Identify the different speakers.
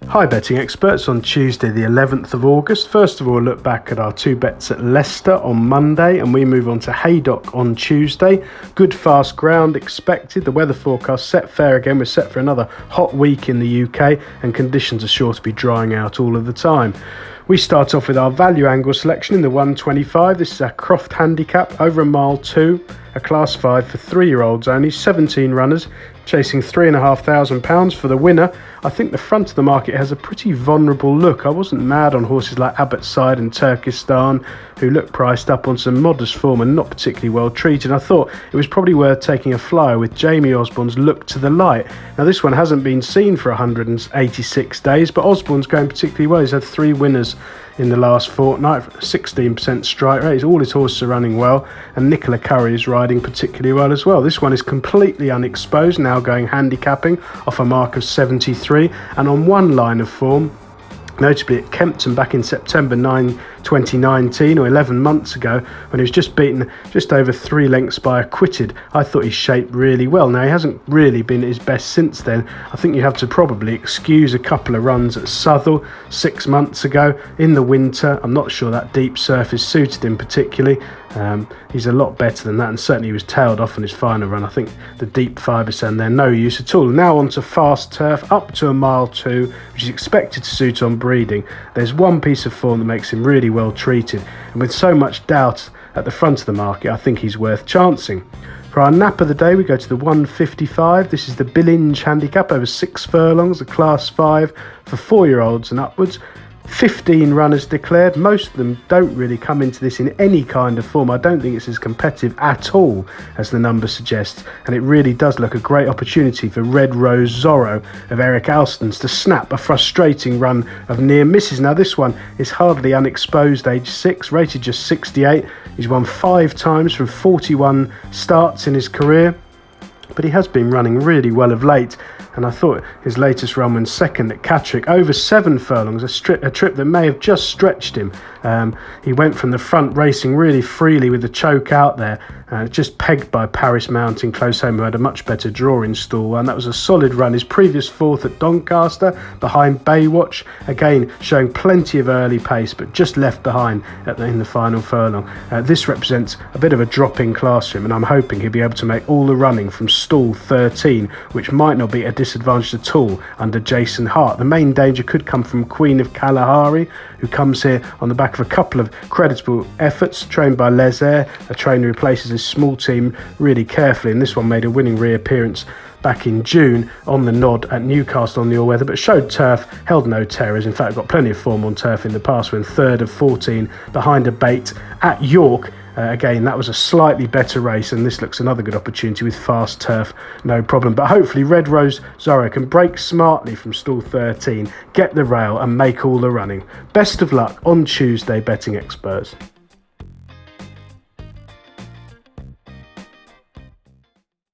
Speaker 1: Hi betting experts, on Tuesday the 11th of August. First of all, look back at our two bets at Leicester on Monday and we move on to Haydock on Tuesday. Good fast ground expected. The weather forecast set fair again. We're set for another hot week in the UK and conditions are sure to be drying out all of the time. We start off with our value angle selection in the 125. This is our Croft handicap over a mile 2, a class 5 for 3-year-olds only, 17 runners, chasing £3,500 for the winner. I think the front of the market has a pretty vulnerable look. I wasn't mad on horses like Abbotside and Turkestan, who look priced up on some modest form and not particularly well treated. I thought it was probably worth taking a flyer with Jamie Osborne's Look to the Light. Now this one hasn't been seen for 186 days, but Osborne's going particularly well. He's had 3 winners in the last fortnight, 16% strike rate. All his horses are running well, and Nicola Curry is riding particularly well as well. This one is completely unexposed, now going handicapping off a mark of 73 and on one line of form, notably at Kempton back in September 2019 or 11 months ago, when he was just beaten just over 3 lengths by Acquitted. I thought he shaped really well. Now he hasn't really been at his best since then. I think you have to probably excuse a couple of runs at Southwell 6 months ago in the winter. I'm not sure that deep surface suited him particularly. He's a lot better than that, and certainly he was tailed off in his final run. I think the deep fibres and they're no use at all. Now on to fast turf up to a mile 2, which is expected to suit on breeding. There's one piece of form that makes him really well treated, and with so much doubt at the front of the market, I think he's worth chancing. For our nap of the day, we go to the 155. This is the Billinge handicap over 6 furlongs, a class 5 for 4-year-olds and upwards. 15 runners declared. Most of them don't really come into this in any kind of form. I don't think it's as competitive at all as the number suggests, and it really does look a great opportunity for Red Rose Zorro of Eric Alston's to snap a frustrating run of near misses. Now this one is hardly unexposed, age 6, rated just 68. He's won 5 times from 41 starts in his career, but he has been running really well of late, and I thought his latest run when second at Catterick over 7 furlongs, a trip that may have just stretched him. He went from the front racing really freely with the choke out there, just pegged by Paris Mountain close home, who had a much better draw in stall 1. That was a solid run. His previous 4th at Doncaster behind Baywatch, again showing plenty of early pace but just left behind in the final furlong. This represents a bit of a drop in class for him, and I'm hoping he'll be able to make all the running from stall 13, which might not be a disadvantage at all under Jason Hart. The main danger could come from Queen of Kalahari, who comes here on the back of a couple of creditable efforts, trained by Les Ayres, a trainer who places his small team really carefully, and this one made a winning reappearance back in June on the nod at Newcastle on the all-weather, but showed turf, held no terrors. In fact, got plenty of form on turf in the past, when 3rd of 14 behind a bait at York. Again, that was a slightly better race, and this looks another good opportunity with fast turf, no problem. But hopefully Red Rose Zorro can break smartly from stall 13, get the rail and make all the running. Best of luck on Tuesday, betting experts.